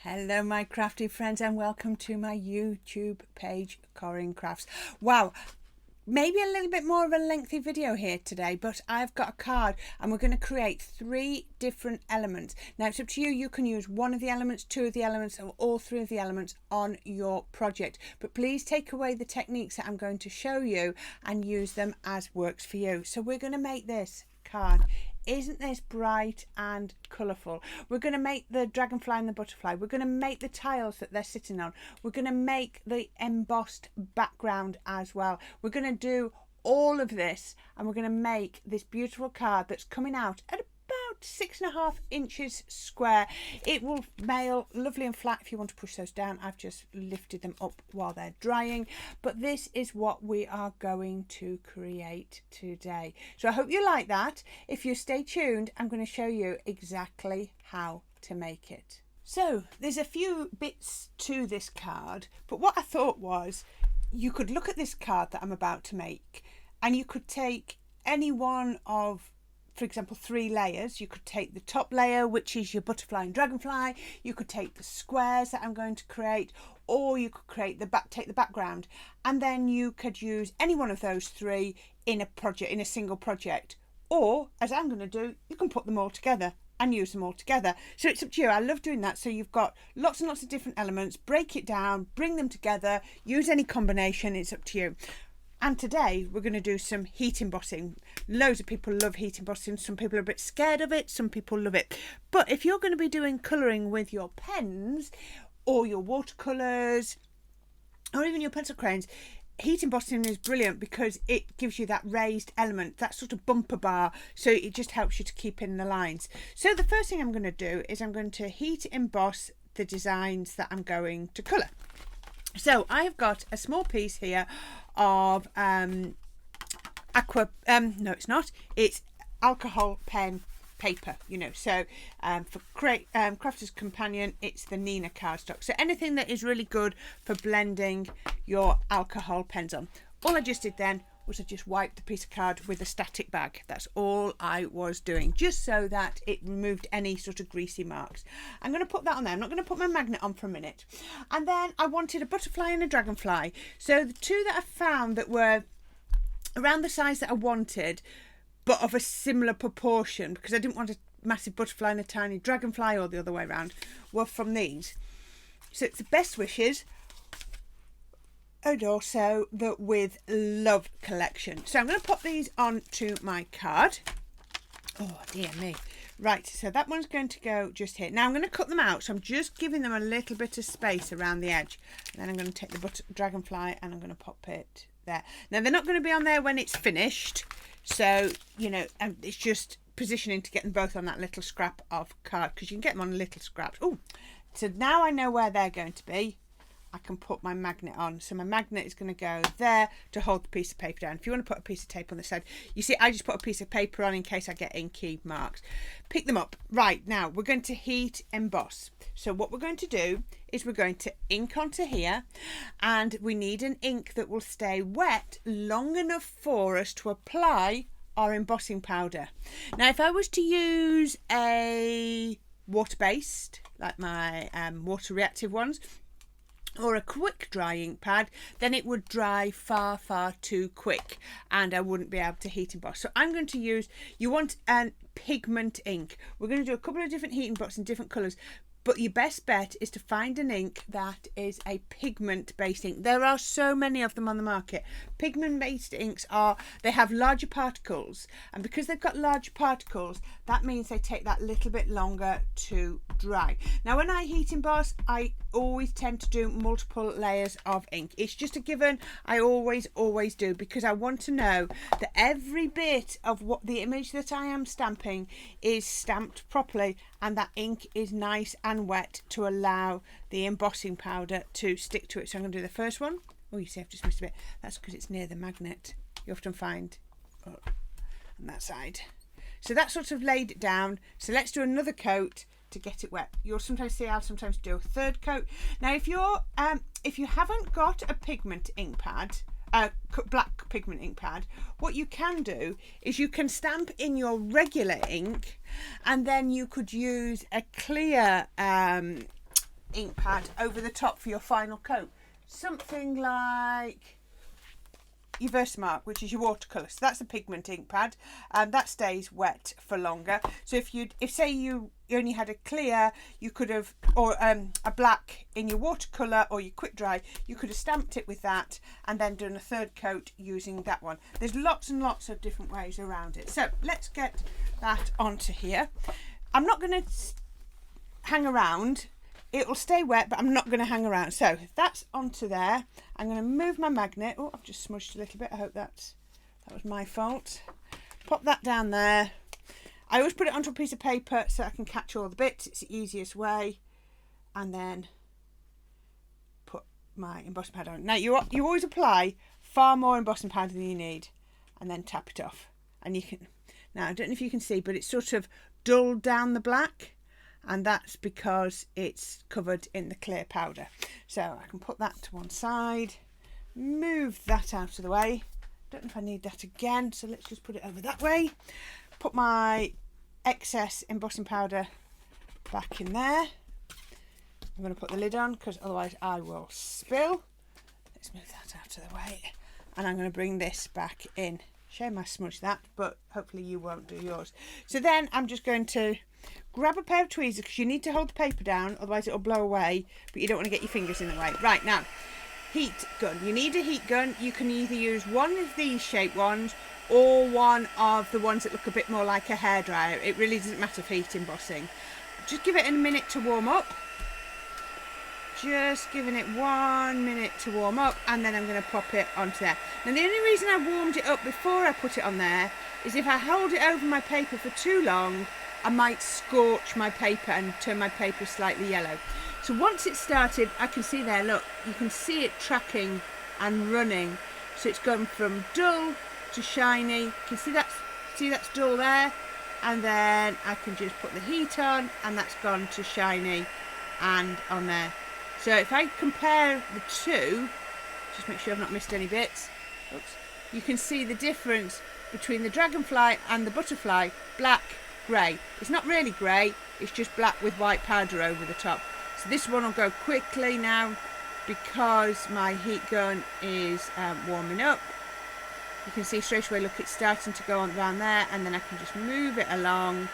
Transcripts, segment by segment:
Hello my crafty friends and welcome to my YouTube page, Corrine Crafts. Wow, maybe a little bit more of a lengthy video here today, but I've got a card and we're going to create 3 different elements. Now it's up to you, you can use one of the elements, 2 of the elements, or all 3 of the elements on your project. But please take away the techniques that I'm going to show you and use them as works for you. So we're going to make this card. Isn't this bright and colourful? We're going to make the dragonfly and the butterfly. We're going to make the tiles that they're sitting on. We're going to make the embossed background as well. We're going to do all of this and we're going to make this beautiful card that's coming out at about 6.5 inches square. It will mail lovely and flat if you want to push those down. I've just lifted them up while they're drying, but this is what we are going to create today. So I hope you like that. If you stay tuned, I'm going to show you exactly how to make it. So there's a few bits to this card, but what I thought was you could look at this card that I'm about to make and you could take any one of, for example, 3 layers. You could take the top layer, which is your butterfly and dragonfly. You could take the squares that I'm going to create, or you could create take the background, and then you could use any one of those 3 in a project, in a single project. Or, as I'm going to do, you can put them all together and use them all together. So it's up to you. I love doing that. So you've got lots and lots of different elements. Break it down, bring them together, use any combination. It's up to you. And today we're going to do some heat embossing. Loads of people love heat embossing. Some people are a bit scared of it. Some people love it. But if you're going to be doing colouring with your pens or your watercolours or even your pencil crayons, heat embossing is brilliant because it gives you that raised element, that sort of bumper bar. So it just helps you to keep in the lines. So the first thing I'm going to do is I'm going to heat emboss the designs that I'm going to colour. So I have got a small piece here of it's alcohol pen paper, so for Crafter's Companion, it's the Nina cardstock. So anything that is really good for blending your alcohol pens on. All I just did then was I just wiped the piece of card with a static bag. That's all I was doing, just so that it removed any sort of greasy marks. I'm going to put that on there. I'm not going to put my magnet on for a minute. And then I wanted a butterfly and a dragonfly. So the 2 that I found that were around the size that I wanted, but of a similar proportion, because I didn't want a massive butterfly and a tiny dragonfly or the other way around, were from these. So it's the Best Wishes, and also the With Love collection. So I'm going to pop these onto my card. Oh dear me. Right, so that one's going to go just here. Now I'm going to cut them out, so I'm just giving them a little bit of space around the edge. And then I'm going to take the dragonfly and I'm going to pop it there. Now they're not going to be on there when it's finished, so it's just positioning to get them both on that little scrap of card, because you can get them on little scraps. Oh, so now I know where they're going to be. I can put my magnet on. So my magnet is going to go there to hold the piece of paper down. If you want to put a piece of tape on the side, you see, I just put a piece of paper on in case I get inky marks. Pick them up. Right, now we're going to heat emboss. So what we're going to do is we're going to ink onto here, and we need an ink that will stay wet long enough for us to apply our embossing powder. Now if I was to use a water-based, like my water reactive ones, or a quick dry ink pad, then it would dry far too quick and I wouldn't be able to heat emboss. So I'm going to use, you want a pigment ink. We're going to do a couple of different heat emboss in different colours, but your best bet is to find an ink that is a pigment based ink. There are so many of them on the market. Pigment based inks they have larger particles, and because they've got large particles, that means they take that little bit longer to dry. Now when I heat emboss, I always tend to do multiple layers of ink. It's just a given. I always do, because I want to know that every bit of what the image that I am stamping is stamped properly and that ink is nice and wet to allow the embossing powder to stick to it. So I'm going to do the first one. Oh, you see, I've just missed a bit. That's because it's near the magnet. You often find on that side. So that sort of laid it down. So let's do another coat to get it wet. You'll sometimes see I'll sometimes do a 3rd coat. Now if you haven't got a pigment ink pad, black pigment ink pad, what you can do is you can stamp in your regular ink, and then you could use a clear ink pad over the top for your final coat. Something like your Versamark, which is your watercolour. So that's a pigment ink pad, and that stays wet for longer. So if say you only had a clear, you could have, or a black in your watercolour or your quick dry, you could have stamped it with that and then done a third coat using that one. There's lots and lots of different ways around it. So let's get that onto here. I'm not going to hang around. It will stay wet, but I'm not going to hang around. So that's onto there. I'm going to move my magnet. Oh, I've just smudged a little bit. I hope that was my fault. Pop that down there. I always put it onto a piece of paper so I can catch all the bits. It's the easiest way. And then put my embossing pad on. Now you always apply far more embossing pad than you need, and then tap it off. And you can, now I don't know if you can see, but it's sort of dulled down the black. And that's because it's covered in the clear powder. So I can put that to one side, move that out of the way. Don't know if I need that again, so let's just put it over that way. Put my excess embossing powder back in there. I'm going to put the lid on because otherwise I will spill. Let's move that out of the way. And I'm going to bring this back in. Shame I smudged that, but hopefully you won't do yours. So then I'm just going to grab a pair of tweezers, because you need to hold the paper down, otherwise it'll blow away, but you don't want to get your fingers in the way. Right, now, heat gun. You need a heat gun. You can either use one of these shaped ones or one of the ones that look a bit more like a hairdryer. It really doesn't matter for heat embossing. Just give it a minute to warm up. Just giving it 1 minute to warm up, and then I'm going to pop it onto there. Now the only reason I warmed it up before I put it on there is if I hold it over my paper for too long, I might scorch my paper and turn my paper slightly yellow. So once it's started, I can see there, look, you can see it tracking and running. So it's gone from dull to shiny. You can see that's dull there, and then I can just put the heat on and that's gone to shiny and on there. So if I compare the two, just make sure I've not missed any bits. Oops. You can see the difference between the dragonfly and the butterfly. Black, grey. It's not really grey, it's just black with white powder over the top. So this one will go quickly now because my heat gun is warming up. You can see straight away, look, it's starting to go on around there, and then I can just move it along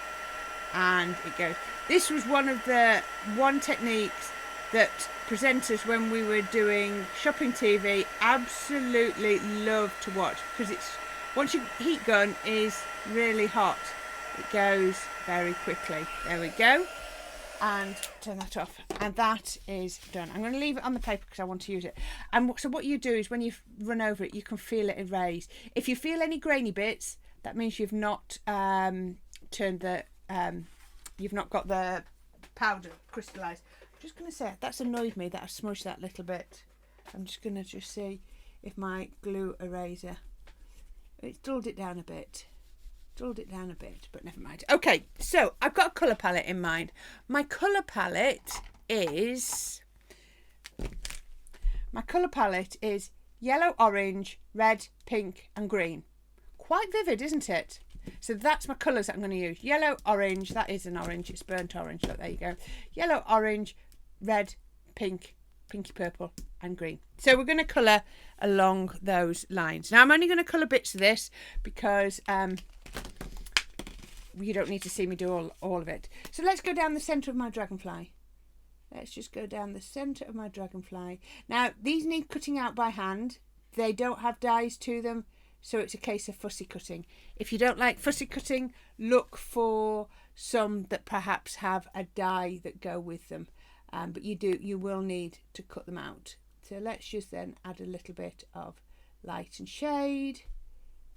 and it goes. This was one techniques that presenters, when we were doing shopping TV, absolutely love to watch, because it's, once your heat gun is really hot, it goes very quickly. There we go, and turn that off, and that is done. I'm going to leave it on the paper because I want to use it. And so what you do is when you run over it, you can feel it erase. If you feel any grainy bits, that means you've not you've not got the powder crystallised. I'm just going to say, that's annoyed me that I smudged that little bit. I'm just going to see if my glue eraser, it's dulled it down a bit. But never mind. Okay, so I've got a colour palette in mind. My colour palette is yellow, orange, red, pink and green. Quite vivid, isn't it? So that's my colours that I'm going to use. Yellow, orange, that is an orange, it's burnt orange. Look, there you go. Yellow, orange, red, pink, pinky purple and green. So we're going to colour along those lines. Now I'm only going to colour bits of this because you don't need to see me do all of it. So let's go down the centre of my dragonfly. Let's just go down the centre of my dragonfly. Now these need cutting out by hand. They don't have dies to them, so it's a case of fussy cutting. If you don't like fussy cutting, look for some that perhaps have a die that go with them. But you will need to cut them out. So let's just then add a little bit of light and shade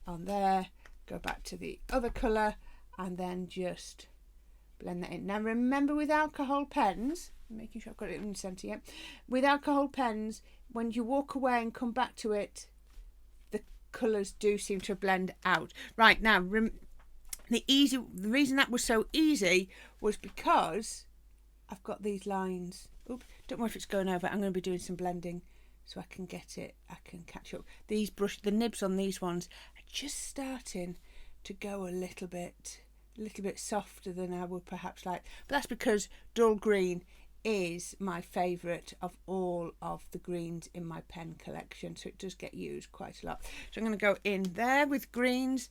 on there. Go back to the other colour and then just blend that in. Now remember, with alcohol pens, making sure I've got it in the centre yet. With alcohol pens, when you walk away and come back to it, the colours do seem to blend out. Right, now the reason that was so easy was because I've got these lines. Oops, don't worry if it's going over. I'm going to be doing some blending so I can get it. I can catch up. The nibs on these ones are just starting to go a little bit softer than I would perhaps like. But that's because dull green is my favourite of all of the greens in my pen collection, so it does get used quite a lot. So I'm going to go in there with greens.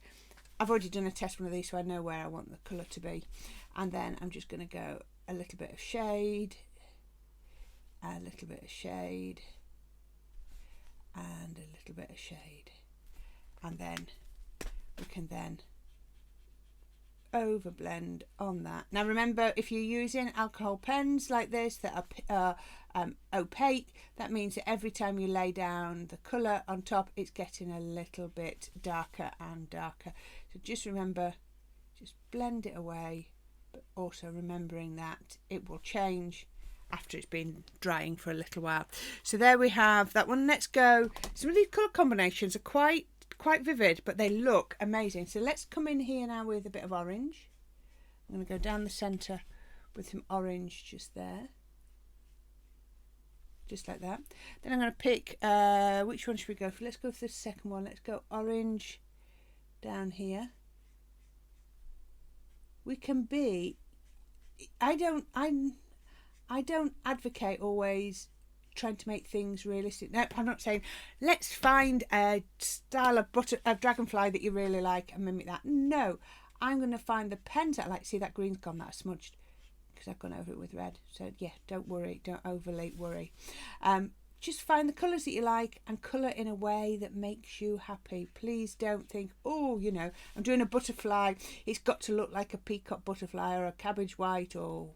I've already done a test one of these, so I know where I want the colour to be. And then I'm just going to go a little bit of shade, a little bit of shade, and a little bit of shade. And then we can then overblend on that. Now remember, if you're using alcohol pens like this that are opaque, that means that every time you lay down the colour on top, it's getting a little bit darker and darker. So just remember, just blend it away, but also remembering that it will change after it's been drying for a little while. So there we have that one. Let's go. Some of these colour combinations are quite vivid, but they look amazing. So let's come in here now with a bit of orange. I'm going to go down the centre with some orange just there, just like that. Then I'm going to pick which one should we go for? Let's go for the second one. Let's go orange down here. We can be, I don't advocate always trying to make things realistic. No, I'm not saying let's find a style of dragonfly that you really like and mimic that. No, I'm going to find the pens that I like. See, that green's gone, that smudged because I've gone over it with red. So yeah, don't worry, don't overly worry. Just find the colours that you like and colour in a way that makes you happy. Please don't think, oh, you know, I'm doing a butterfly, it's got to look like a peacock butterfly or a cabbage white or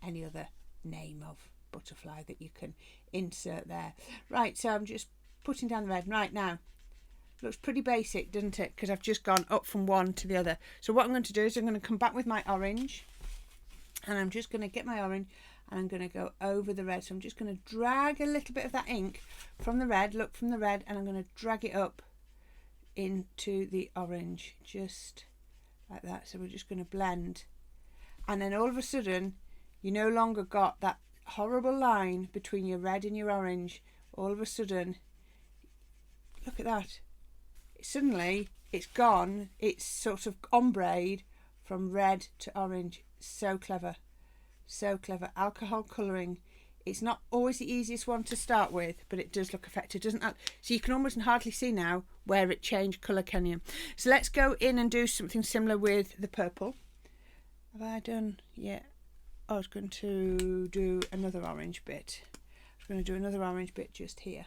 any other name of butterfly that you can insert there. Right, so I'm just putting down the red right now. Looks pretty basic, doesn't it? Because I've just gone up from one to the other. So what I'm going to do is I'm going to come back with my orange, and I'm just going to get my orange and I'm going to go over the red. So I'm just going to drag a little bit of that ink from the red, look from the red, and I'm going to drag it up into the orange, just like that. So we're just going to blend, and then all of a sudden you no longer got that horrible line between your red and your orange. All of a sudden, look at that, suddenly it's gone, it's sort of ombreed from red to orange. So clever, so clever. Alcohol colouring, it's not always the easiest one to start with, but it does look effective, doesn't it? So you can almost hardly see now where it changed colour, can you? So let's go in and do something similar with the purple. Have I done? Yeah, I was going to do another orange bit. I was going to do another orange bit just here,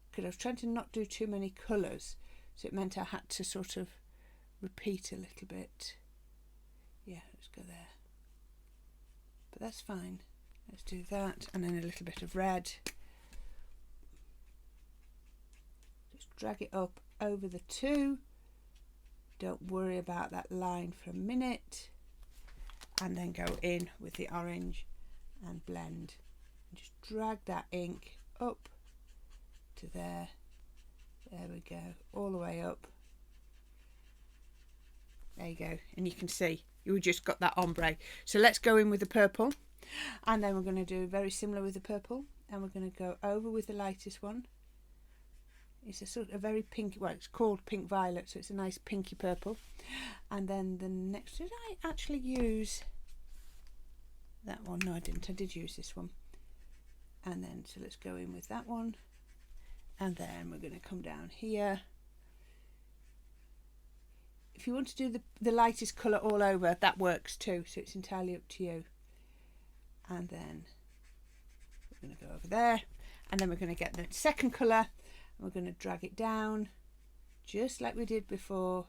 because I was trying to not do too many colours, so it meant I had to sort of repeat a little bit. Yeah, let's go there, but that's fine. Let's do that, and then a little bit of red. Just drag it up over the two. Don't worry about that line for a minute. And then go in with the orange and blend. And just drag that ink up to there. There we go, all the way up. There you go, and you can see you just got that ombre. So let's go in with the purple, and then we're going to do very similar with the purple, and we're going to go over with the lightest one. It's a sort of very pinky, well, it's called pink violet, so it's a nice pinky purple. And then the next, did I actually use that one? No, I didn't. I did use this one. And then, so let's go in with that one. And then we're going to come down here. If you want to do the lightest colour all over, that works too, so it's entirely up to you. And then we're going to go over there, and then we're going to get the second colour, and we're going to drag it down just like we did before,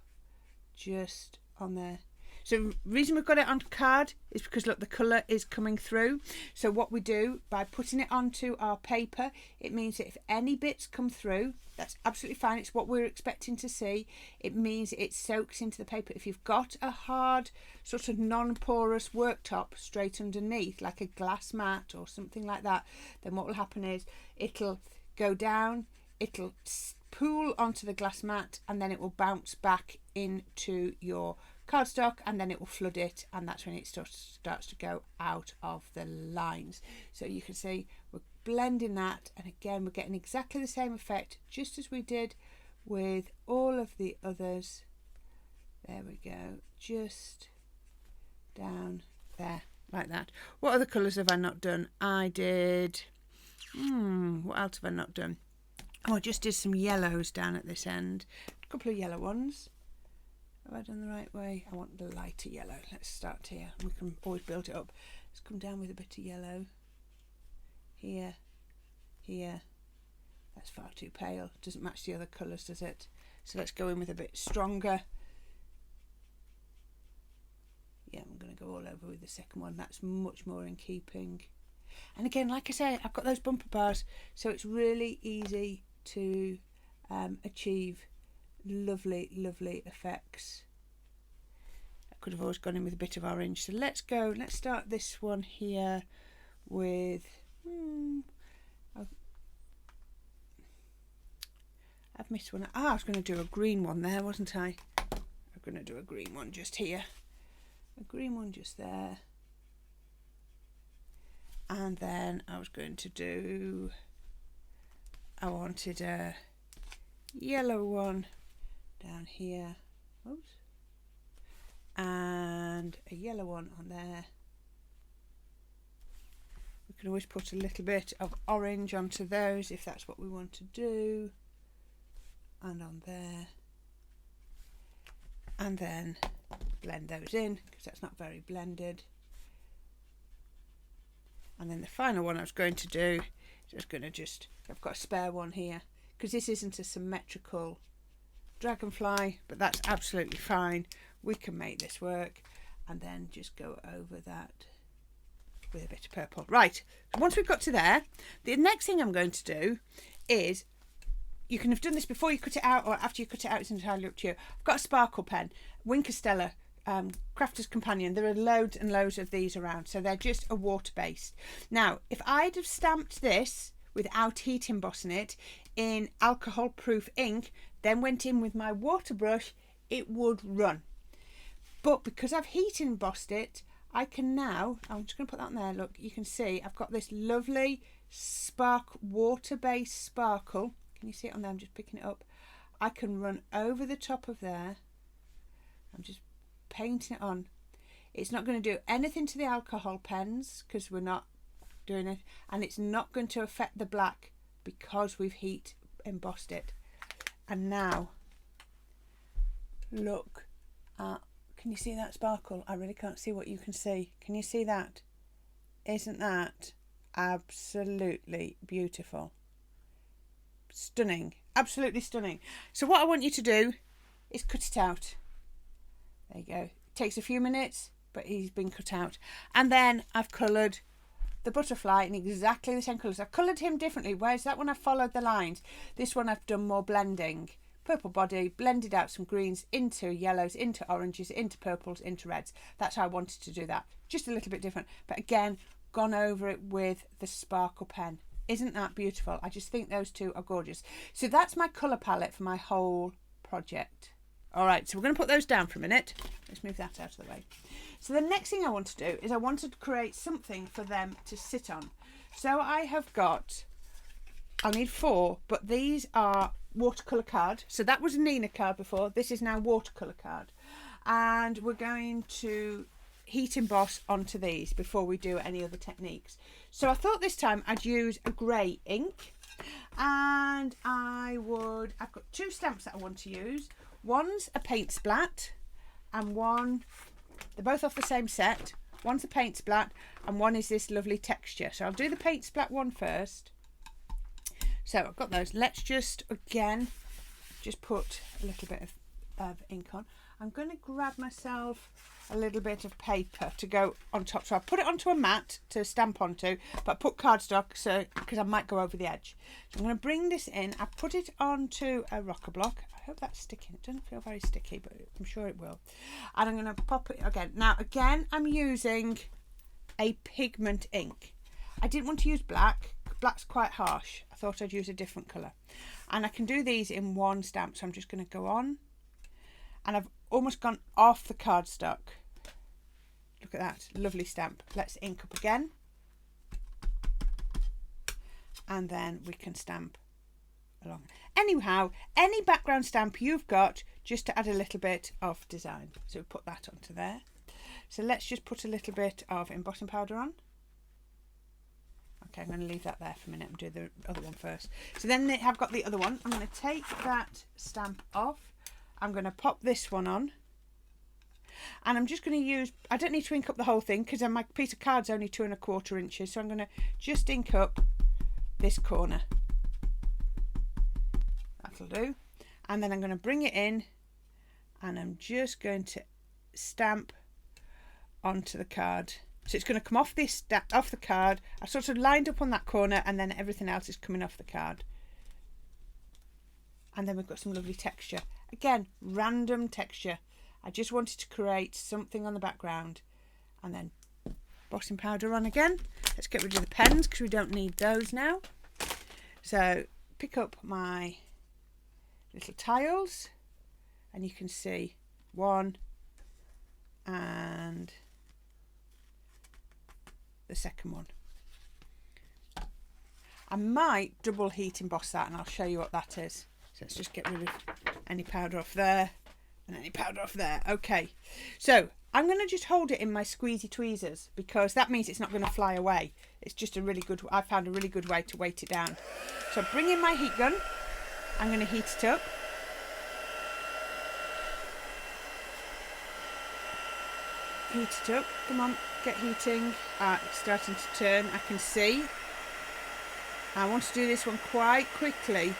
just on there. So the reason we've got it on card is because look, the colour is coming through. So what we do by putting it onto our paper, it means that if any bits come through, that's absolutely fine. It's what we're expecting to see. It means it soaks into the paper. If you've got a hard sort of non-porous worktop straight underneath, like a glass mat or something like that, then what will happen is it'll go down, it'll pool onto the glass mat, and then it will bounce back into your cardstock, and then it will flood it, and that's when it starts to go out of the lines. So you can see we're blending that, and again we're getting exactly the same effect just as we did with all of the others. There we go, just down there. like that. What other colours have I not done? I did, what else have I not done? Oh, I just did some yellows down at this end. A couple of yellow ones. Have I done the right way? I want the lighter yellow. Let's start here. We can always build it up. Let's come down with a bit of yellow. Here, here. That's far too pale. Doesn't match the other colours, does it? So let's go in with a bit stronger. Yeah, I'm going to go all over with the second one. That's much more in keeping. And again, like I say, I've got those bumper bars, so it's really easy to achieve lovely, lovely effects. I could have always gone in with a bit of orange. So let's start this one here with... I've missed one. I was going to do a green one there, wasn't I? I'm going to do a green one just here. A green one just there. And then I was going to do... I wanted a yellow one down here. Oops. And a yellow one on there. We can always put a little bit of orange onto those if that's what we want to do. And on there. And then blend those in because that's not very blended. And then the final one I was going to do is I've got a spare one here because this isn't a symmetrical dragonfly, but that's absolutely fine. We can make this work, and then just go over that with a bit of purple. Right, once we've got to there, the next thing I'm going to do is, you can have done this before you cut it out or after you cut it out, it's entirely up to you. I've got a sparkle pen, Stella Crafter's Companion. There are loads and loads of these around, so they're just a water based. Now, if I'd have stamped this without heat embossing it in alcohol proof ink, then went in with my water brush, it would run. But because I've heat embossed it, I can now, I'm just going to put that on there, look, you can see I've got this lovely water based sparkle. Can you see it on there? I'm just picking it up. I can run over the top of there. I'm just painting it on. It's not going to do anything to the alcohol pens because we're not doing it, and it's not going to affect the black because we've heat embossed it. And now look at, can you see that sparkle? I really can't see what you can see. Can you see that? Isn't that absolutely beautiful? Stunning, absolutely stunning. So what I want you to do is cut it out. There you go. It takes a few minutes, but he's been cut out. And then I've coloured the butterfly in exactly the same colours. I've coloured him differently, whereas that one I followed the lines. This one I've done more blending. Purple body, blended out some greens into yellows, into oranges, into purples, into reds. That's how I wanted to do that. Just a little bit different. But again, gone over it with the sparkle pen. Isn't that beautiful? I just think those two are gorgeous. So that's my colour palette for my whole project. All right, so we're going to put those down for a minute. Let's move that out of the way. So the next thing I want to do is I want to create something for them to sit on. So I have got, I'll need 4, but these are watercolour card. So that was a Nina card before. This is now watercolour card. And we're going to heat emboss onto these before we do any other techniques. So I thought this time I'd use a grey ink, and I've got 2 stamps that I want to use. One's a paint splat and one, they're both off the same set. One's a paint splat and one is this lovely texture. So I'll do the paint splat one first. So I've got those. Let's just again just put a little bit of ink on. I'm going to grab myself a little bit of paper to go on top. So I put it onto a mat to stamp onto, but I put cardstock so because I might go over the edge. So I'm going to bring this in. I put it onto a rocker block. I hope that's sticking. It doesn't feel very sticky, but I'm sure it will. And I'm going to pop it again. Now again, I'm using a pigment ink. I didn't want to use black. Black's quite harsh. I thought I'd use a different colour. And I can do these in one stamp. So I'm just going to go on. And I've almost gone off the cardstock. Look at that, lovely stamp. Let's ink up again. And then we can stamp along. Anyhow, any background stamp you've got, just to add a little bit of design. So put that onto there. So let's just put a little bit of embossing powder on. Okay, I'm going to leave that there for a minute and do the other one first. So then I've got the other one. I'm going to take that stamp off. I'm going to pop this one on. And I'm just going to use, I don't need to ink up the whole thing because my piece of card's only 2¼ inches. So I'm going to just ink up this corner. That'll do. And then I'm going to bring it in and I'm just going to stamp onto the card. So it's going to come off this off the card. I sort of lined up on that corner and then everything else is coming off the card. And then we've got some lovely texture. Again, random texture. I just wanted to create something on the background. And then embossing powder on again. Let's get rid of the pens because we don't need those now. So pick up my little tiles and you can see one and the second one. I might double heat emboss that and I'll show you what that is. So let's just get rid of any powder off there and any powder off there. Okay, so I'm going to just hold it in my squeezy tweezers because that means it's not going to fly away. It's just a really good, I found a really good way to weight it down. So bring in my heat gun. I'm going to heat it up. Heat it up, come on, get heating. It's starting to turn, I can see. I want to do this one quite quickly,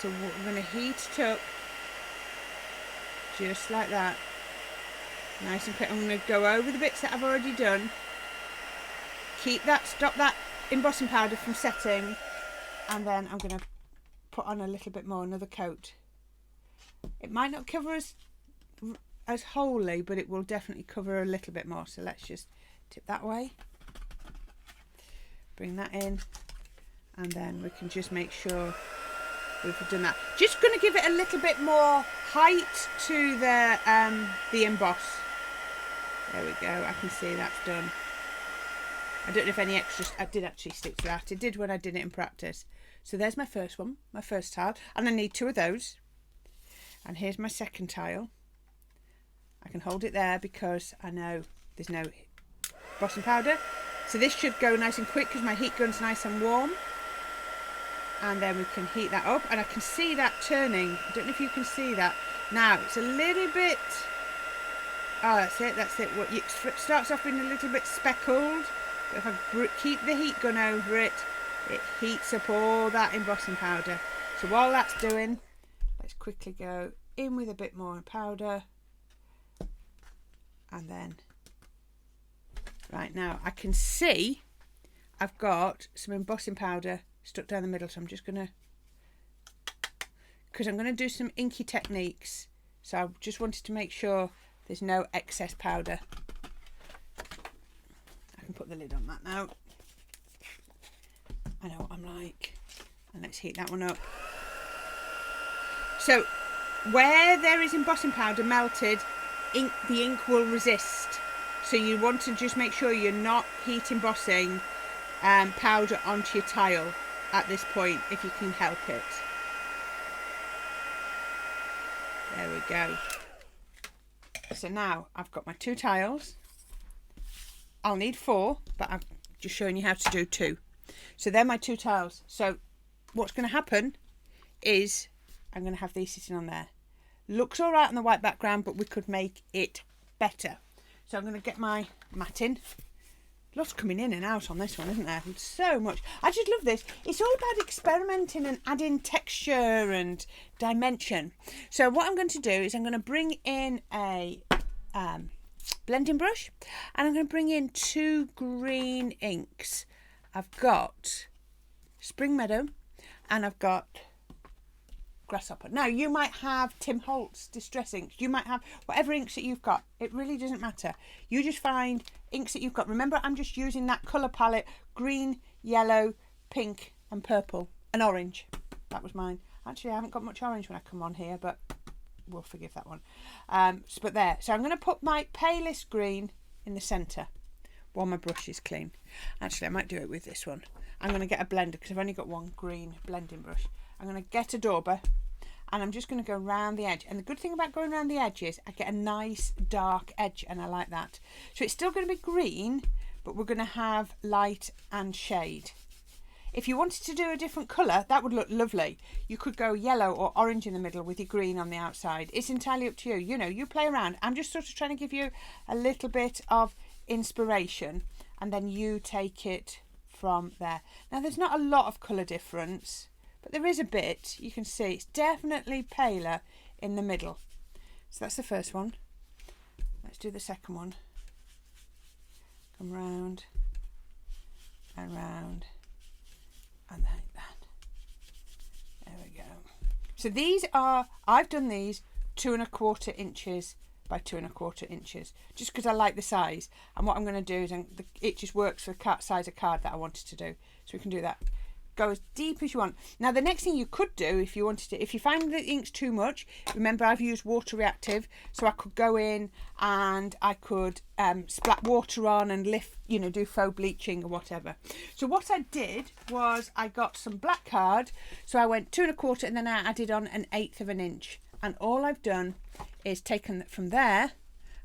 so we're going to heat it up just like that, nice and quick. I'm going to go over the bits that I've already done, keep that, stop that embossing powder from setting, and then I'm going to put on a little bit more, another coat. It might not cover as wholly, but it will definitely cover a little bit more. So let's just tip that way, bring that in, and then we can just make sure we've done that. Just going to give it a little bit more height to the emboss. There we go, I can see that's done. I don't know if any extras, I did actually stick to that. It did when I did it in practice. So there's my first one, my first tile, and I need 2 of those. And here's my second tile. I can hold it there because I know there's no embossing powder. So this should go nice and quick because my heat gun's nice and warm. And then we can heat that up and I can see that turning. I don't know if you can see that. Now it's a little bit, oh that's it. What it starts off being a little bit speckled. But if I keep the heat gun over it, it heats up all that embossing powder. So while that's doing, let's quickly go in with a bit more powder. And then, right now, I can see I've got some embossing powder stuck down the middle. So I'm just going to, because I'm going to do some inky techniques. So I just wanted to make sure there's no excess powder. I can put the lid on that now. I know what I'm like. And let's heat that one up. So where there is embossing powder melted, the ink will resist. So you want to just make sure you're not heat embossing powder onto your tile at this point if you can help it. There we go. So now I've got my 2 tiles. I'll need 4, but I'm just showing you how to do 2. So they're my 2 tiles. So what's going to happen is I'm going to have these sitting on there. Looks all right on the white background, but we could make it better. So I'm going to get my matting. Lots coming in and out on this one, isn't there? So much. I just love this. It's all about experimenting and adding texture and dimension. So what I'm going to do is I'm going to bring in a blending brush and I'm going to bring in 2 green inks. I've got Spring Meadow and I've got Grasshopper. Now you might have Tim Holtz Distress inks. You might have whatever inks that you've got. It really doesn't matter. You just find inks that you've got. Remember, I'm just using that colour palette: green, yellow, pink and purple and orange. That was mine. Actually, I haven't got much orange when I come on here, but we'll forgive that one. But there. So I'm going to put my palest green in the centre while my brush is clean. Actually, I might do it with this one. I'm going to get a blender because I've only got one green blending brush. I'm going to get a dauber and I'm just going to go around the edge. And the good thing about going around the edge is I get a nice dark edge, and I like that. So it's still going to be green, but we're going to have light and shade. If you wanted to do a different colour, that would look lovely. You could go yellow or orange in the middle with your green on the outside. It's entirely up to you. You know, you play around. I'm just sort of trying to give you a little bit of inspiration, and then you take it from there. Now, there's not a lot of colour difference, but there is a bit. You can see it's definitely paler in the middle. So that's the first one. Let's do the second one. Come round and round. And like that. There we go. So these are, I've done these 2¼ inches by 2¼ inches, just because I like the size. And what I'm going to do is, it just works for the size of card that I wanted to do. So we can do that. Go as deep as you want. Now, the next thing you could do, if you wanted to, if you find the ink's too much, remember I've used water reactive, so I could go in and I could splat water on and lift, you know, do faux bleaching or whatever. So what I did was I got some black card, so I went 2¼ and then I added on 1/8 of an inch. And all I've done is taken it from there,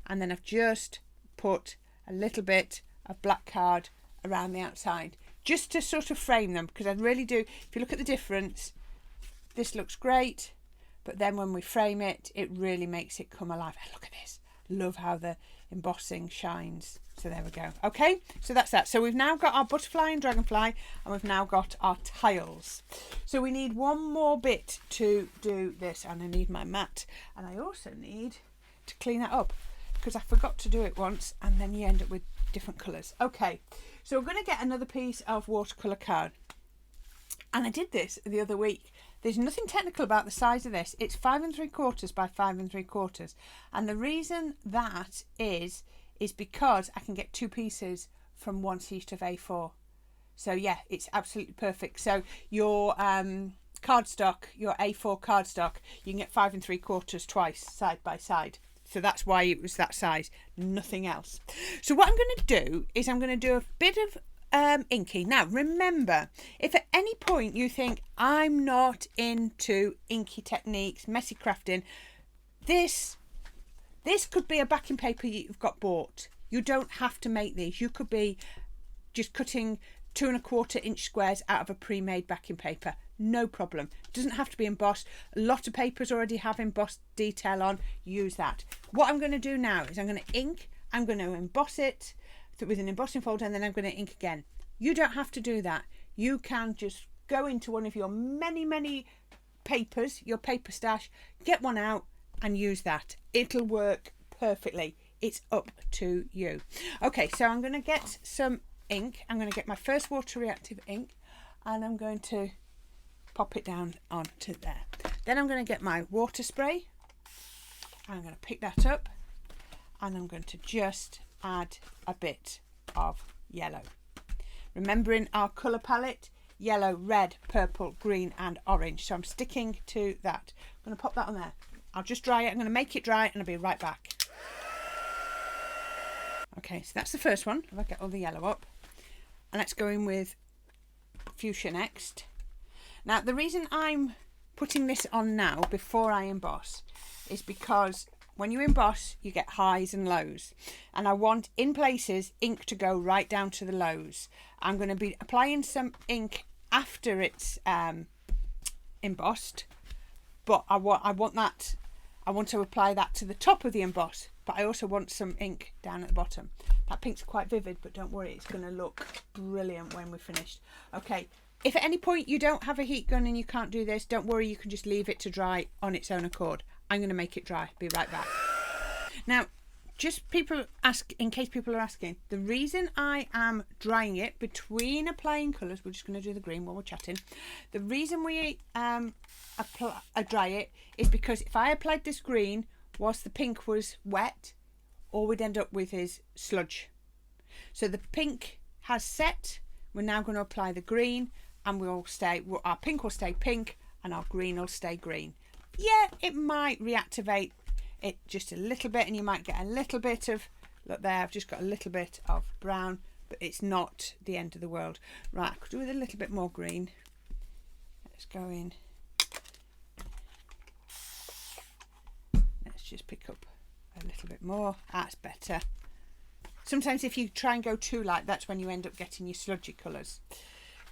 and then I've just put a little bit of black card around the outside, just to sort of frame them, because I really do, if you look at the difference, this looks great, but then when we frame it, it really makes it come alive. And look at this. Love how the embossing shines. So there we go. Okay, so that's that. So we've now got our butterfly and dragonfly, and we've now got our tiles. So we need one more bit to do this, and I need my mat, and I also need to clean that up, because I forgot to do it once, and then you end up with different colours. Okay, so we're going to get another piece of watercolour card, and I did this the other week. There's nothing technical about the size of this. It's 5 3/4 by 5 3/4, and the reason that is because I can get 2 pieces from one sheet of A4. So yeah, it's absolutely perfect. So your cardstock, your A4 cardstock, you can get 5 3/4 twice, side by side. So that's why it was that size, nothing else. So what I'm going to do is I'm going to do a bit of inky. Now remember, if at any point you think I'm not into inky techniques, messy crafting, this could be a backing paper you've got bought. You don't have to make these. You could be just cutting 2 1/4 inch squares out of a pre-made backing paper. No problem. Doesn't have to be embossed. A lot of papers already have embossed detail on. Use that. What I'm going to do now is I'm going to ink. I'm going to emboss it with an embossing folder, and then I'm going to ink again. You don't have to do that. You can just go into one of your many papers, your paper stash, get one out and use that. It'll work perfectly. It's up to you. Okay, so I'm going to get some ink. I'm going to get my first water reactive ink, and I'm going to pop it down onto there. Then I'm going to get my water spray. I'm going to pick that up, and I'm going to just add a bit of yellow. Remembering our colour palette, yellow, red, purple, green and orange. So I'm sticking to that. I'm going to pop that on there. I'll just dry it. I'm going to make it dry and I'll be right back. Okay, so that's the first one. If I get all the yellow up. And let's go in with fuchsia next. Now, the reason I'm putting this on now before I emboss is because when you emboss, you get highs and lows. And I want, in places, ink to go right down to the lows. I'm going to be applying some ink after it's embossed. But I want to apply that to the top of the emboss. But I also want some ink down at the bottom. That pink's quite vivid, but don't worry, it's going to look brilliant when we're finished. Okay, if at any point you don't have a heat gun and you can't do this, don't worry, you can just leave it to dry on its own accord. I'm going to make it dry. Be right back. Now, just people ask, in case people are asking, the reason I am drying it between applying colours, we're just going to do the green while we're chatting. The reason we dry it is because if I applied this green whilst the pink was wet, all we'd end up with is sludge. So the pink has set. We're now going to apply the green, and our pink will stay pink and our green will stay green. Yeah, it might reactivate it just a little bit, and you might get a little bit of, look there, I've just got a little bit of brown, but it's not the end of the world. Right, I could do with a little bit more green. Let's go in just pick up a little bit more. That's better. Sometimes if you try and go too light, that's when you end up getting your sludgy colours.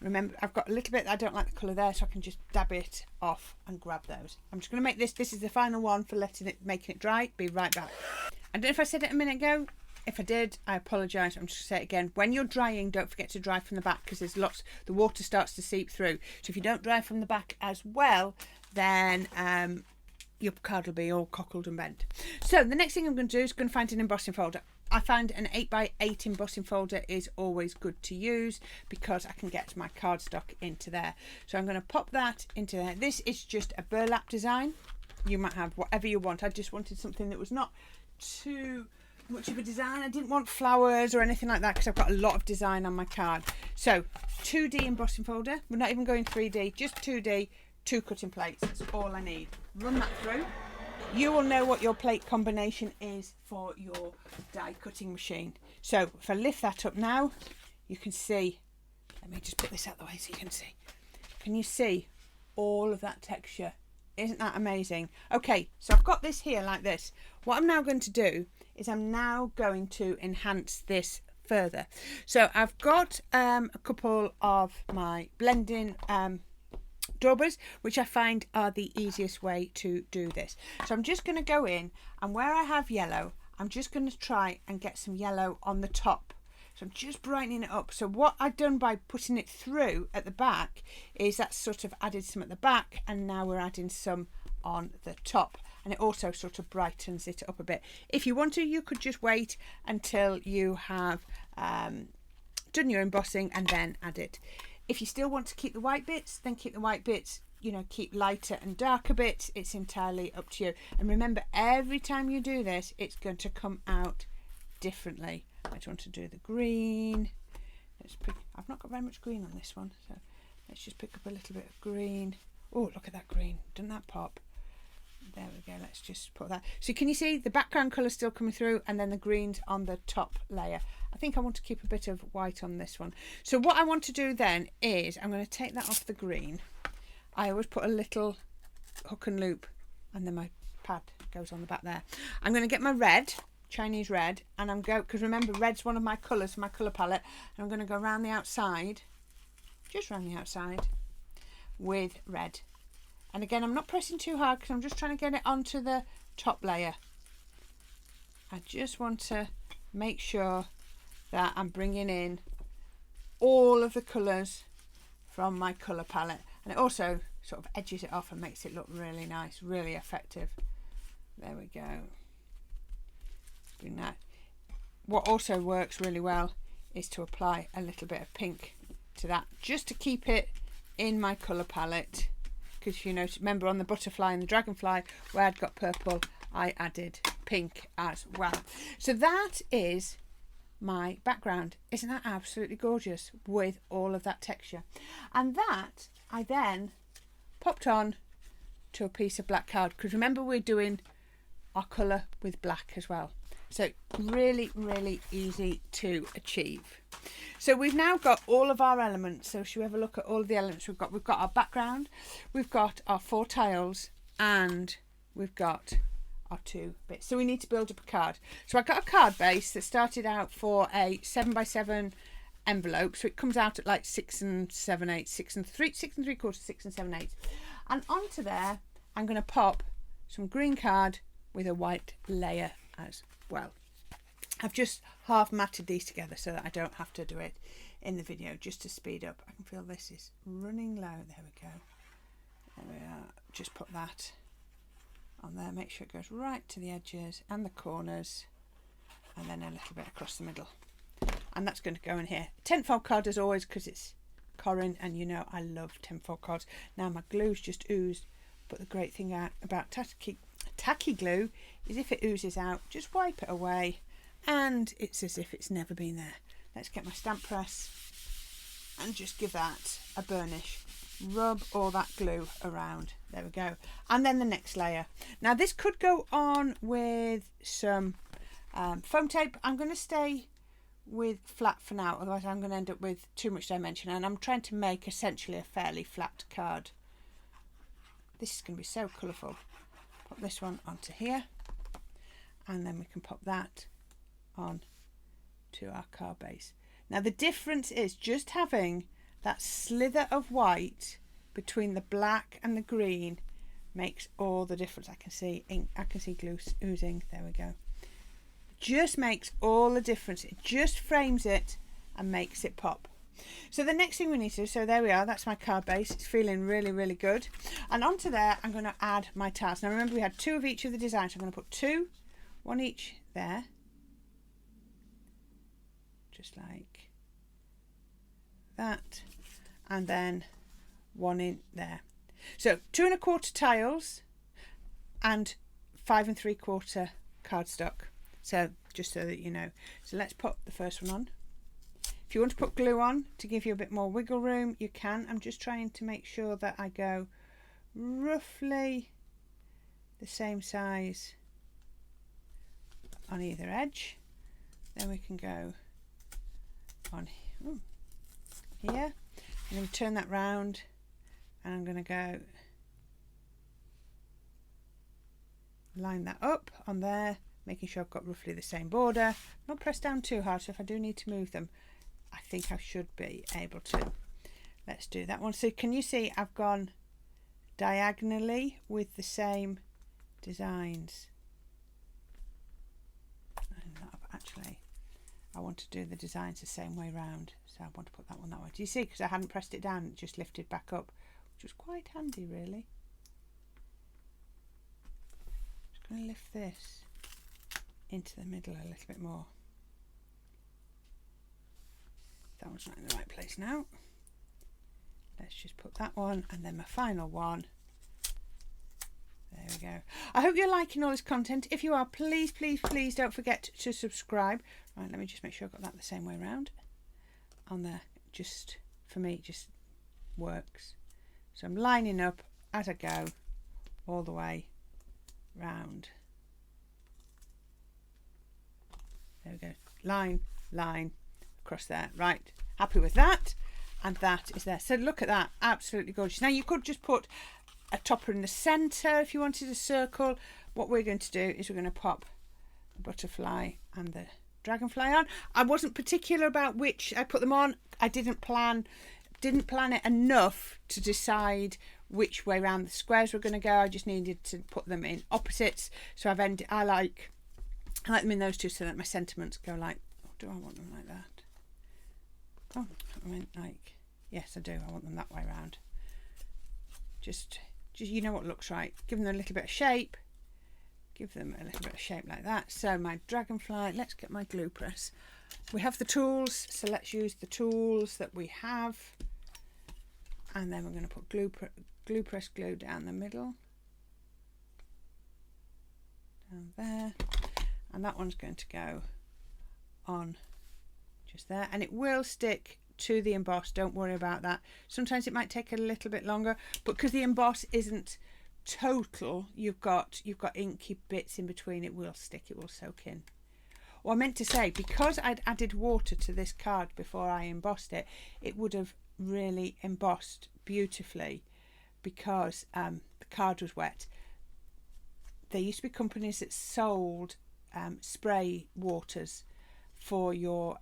Remember, I've got a little bit, I don't like the colour there, so I can just dab it off and grab those. I'm just going to make this is the final one for making it dry. Be right back. I don't know if I said it a minute ago. If I did, I apologise. I'm just going to say it again. When you're drying, don't forget to dry from the back, because there's the water starts to seep through. So if you don't dry from the back as well, then your card will be all cockled and bent. So the next thing I'm going to do is find an embossing folder. I find an 8x8 embossing folder is always good to use because I can get my cardstock into there. So I'm going to pop that into there. This is just a burlap design. You might have whatever you want. I just wanted something that was not too much of a design. I didn't want flowers or anything like that because I've got a lot of design on my card. So 2D embossing folder. We're not even going 3D, just 2D, 2 cutting plates. That's all I need. Run that through. You will know what your plate combination is for your die cutting machine. So if I lift that up now, you can see, let me just put this out the way so you can see. Can you see all of that texture? Isn't that amazing? Okay, so I've got this here like this. What I'm now going to do is I'm now going to enhance this further. So I've got a couple of my blending daubers, which I find are the easiest way to do this. So I'm just going to go in, and where I have yellow, I'm just going to try and get some yellow on the top. So I'm just brightening it up. So what I've done by putting it through at the back is that sort of added some at the back, and now we're adding some on the top, and it also sort of brightens it up a bit. If you want to, you could just wait until you have done your embossing and then add it. If you still want to keep the white bits, then keep the white bits, you know, keep lighter and darker bits. It's entirely up to you. And remember, every time you do this, it's going to come out differently. I just want to do the green. I've not got very much green on this one, so let's just pick up a little bit of green. Oh, look at that green. Doesn't that pop? There we go. Let's just put that. So can you see the background colour still coming through, and then the greens on the top layer. I think I want to keep a bit of white on this one. So what I want to do then is I'm going to take that off the green. I always put a little hook and loop, and then my pad goes on the back there. I'm going to get my red, Chinese red, and I'm going, because remember red's one of my colours, my colour palette, and I'm going to go around the outside, just around the outside with red. And again, I'm not pressing too hard because I'm just trying to get it onto the top layer. I just want to make sure that I'm bringing in all of the colours from my colour palette. And it also sort of edges it off and makes it look really nice, really effective. There we go. Bring that. What also works really well is to apply a little bit of pink to that, just to keep it in my colour palette. Because, you know, remember on the butterfly and the dragonfly where I'd got purple, I added pink as well. So that is my background. Isn't that absolutely gorgeous with all of that texture? And that I then popped on to a piece of black card, because remember we're doing our colour with black as well. So really, really easy to achieve. So we've now got all of our elements. So should we have a look at all of the elements we've got? We've got our background, we've got our 4 tiles, and we've got our 2 bits. So we need to build up a card. So I got a card base that started out for a 7x7 envelope. So it comes out at like 6 7/8, 6 3/4, 6 7/8. And onto there, I'm going to pop some green card with a white layer as well. I've just half matted these together so that I don't have to do it in the video, just to speed up. I can feel this is running low. There we go. There we are. Just put that on there. Make sure it goes right to the edges and the corners, and then a little bit across the middle. And that's going to go in here. 10-fold card as always, because it's Corrine, and you know I love 10-fold cards. Now my glue's just oozed, but the great thing about tacky glue is if it oozes out, just wipe it away and it's as if it's never been there. Let's get my stamp press and just give that a burnish. Rub all that glue around. There we go. And then the next layer. Now this could go on with some foam tape. I'm going to stay with flat for now, otherwise I'm going to end up with too much dimension, and I'm trying to make essentially a fairly flat card. This is going to be so colourful. Put this one onto here. and then we can pop that on to our card base. Now the difference is just having that slither of white between the black and the green makes all the difference. I can see ink, I can see glue oozing. There we go. Just makes all the difference. It just frames it and makes it pop. So the next thing we need to do, so there we are, that's my card base. It's feeling really, really good. And onto there, I'm going to add my tiles. Now remember, we had 2 of each of the designs. So I'm going to put 2, 1 each there. Just like that. And then 1 in there. So 2 1/4 tiles and 5 3/4 cardstock. So just so that you know. So let's pop the first one on. If you want to put glue on to give you a bit more wiggle room, you can. I'm just trying to make sure that I go roughly the same size on either edge. Then we can go on here. I'm going to turn that round and I'm going to go line that up on there, making sure I've got roughly the same border. Not press down too hard, so if I do need to move them, I think I should be able to. Let's do that one. So can you see I've gone diagonally with the same designs? Actually, I want to do the designs the same way round, so I want to put that one that way. Do you see? Because I hadn't pressed it down, it just lifted back up, which was quite handy really. Just going to lift this into the middle a little bit more. That one's not in the right place now. Let's just put that one and then my final one. There we go. I hope you're liking all this content. If you are, please, please, please don't forget to subscribe. Right, let me just make sure I've got that the same way around. On there, just for me, it just works. So I'm lining up as I go all the way round. There we go. Line, line, across there. Right, happy with that. And that is there. So look at that, absolutely gorgeous. Now you could just put a topper in the centre if you wanted a circle. What we're going to do is we're going to pop the butterfly and the dragonfly on. I wasn't particular about which I put them on. I didn't plan it enough to decide which way around the squares were going to go. I just needed to put them in opposites. So I like them in those two so that my sentiments go like, oh, do I want them like that? Oh, I mean, like, yes, I do. I want them that way around. Just you know what looks right. Give them a little bit of shape. Give them a little bit of shape like that. So my dragonfly, let's get my glue press. We have the tools, so let's use the tools that we have. And then we're going to put glue press glue down the middle. Down there. And that one's going to go on just there, and it will stick to the emboss. Don't worry about that. Sometimes it might take a little bit longer, but because the emboss isn't total, you've got inky bits in between, it will stick, it will soak in. Or I meant to say, because I'd added water to this card before I embossed it, it would have really embossed beautifully because the card was wet. There used to be companies that sold spray waters for your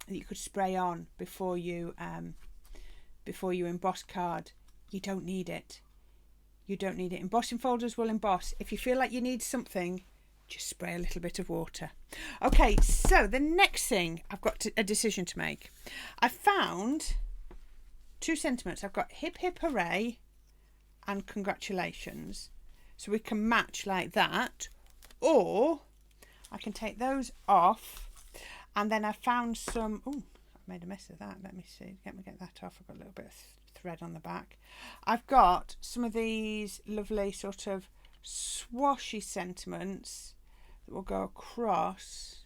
that you could spray on before you emboss card. You don't need it. You don't need it. Embossing folders will emboss. If you feel like you need something, just spray a little bit of water. Okay, so the next thing I've got a decision to make. I found 2 sentiments. I've got hip hip hooray and congratulations. So we can match like that, or I can take those off. And then I found some, oh, I've made a mess of that. Let me see, let me get that off. I've got a little bit of thread on the back. I've got some of these lovely sort of swashy sentiments that will go across,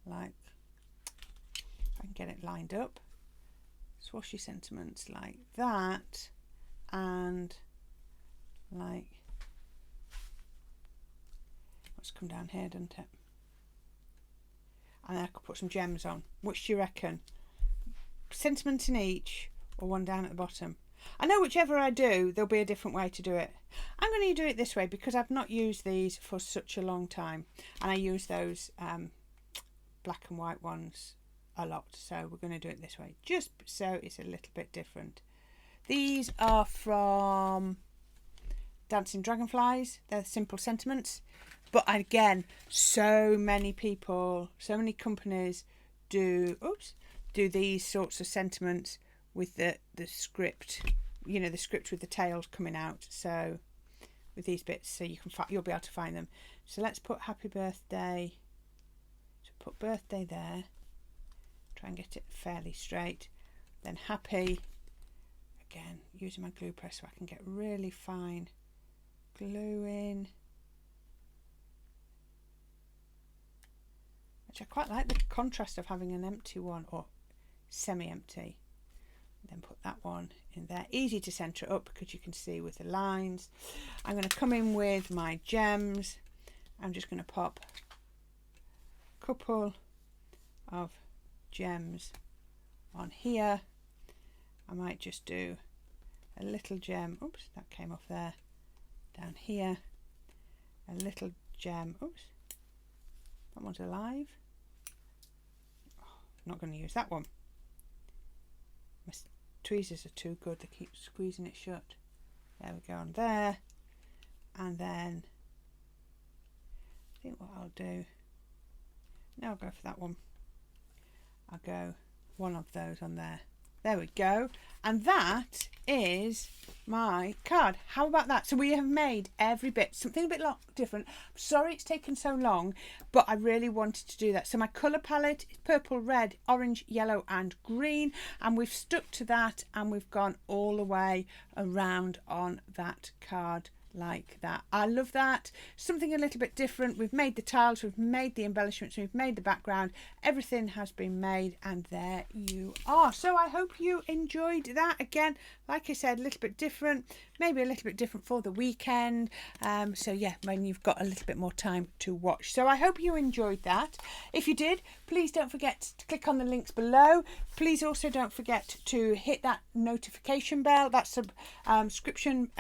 like, if I can get it lined up. Swashy sentiments like that, and like, let's come down here, doesn't it? And then I could put some gems on. Which do you reckon? Sentiment in each, or one down at the bottom? I know whichever I do, there'll be a different way to do it. I'm going to do it this way because I've not used these for such a long time, and I use those black and white ones a lot, so we're going to do it this way just so it's a little bit different. These are from Dancing Dragonflies. They're Simple Sentiments, but again, so many people, so many companies do these sorts of sentiments with the script, you know, the script with the tails coming out, so with these bits, so you'll be able to find them. So let's put happy birthday, so put birthday there, try and get it fairly straight, then happy, again using my glue press so I can get really fine glue in, which I quite like the contrast of having an empty one or semi-empty. Then put that one in there, easy to centre up because you can see with the lines. I'm going to come in with my gems. I'm just going to pop a couple of gems on here. I might just do a little gem, oops, that came off there, down here, a little gem, oops, that one's alive. Oh, I'm not going to use that one. My tweezers are too good, they keep squeezing it shut. There we go on there, and then I think what I'll do, now I'll go for that one. I'll go one of those on there. There we go, and that is my card. How about that? So we have made every bit, something a bit different. Sorry it's taken so long, but I really wanted to do that. So my colour palette is purple, red, orange, yellow and green, and we've stuck to that and we've gone all the way around on that card like that. I love that. Something a little bit different. We've made the tiles, we've made the embellishments, we've made the background, everything has been made, and there you are. So I hope you enjoyed that. Again, like I said, a little bit different, maybe a little bit different for the weekend, so yeah, when you've got a little bit more time to watch. So I hope you enjoyed that. If you did, please don't forget to click on the links below. Please also don't forget to hit that notification bell, that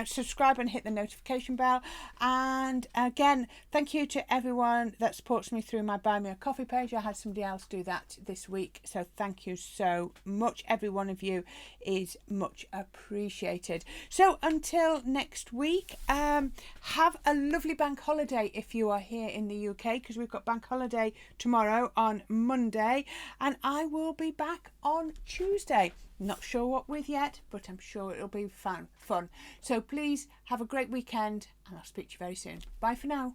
subscribe and hit the notification bell. And again, thank you to everyone that supports me through my Buy Me a Coffee page. I had somebody else do that this week, so thank you so much. Every one of you is much appreciated. So until next week, have a lovely bank holiday if you are here in the UK, because we've got bank holiday tomorrow on Monday, and I will be back on Tuesday. Not sure what with yet, but I'm sure it'll be fun. So please have a great weekend, and I'll speak to you very soon. Bye for now.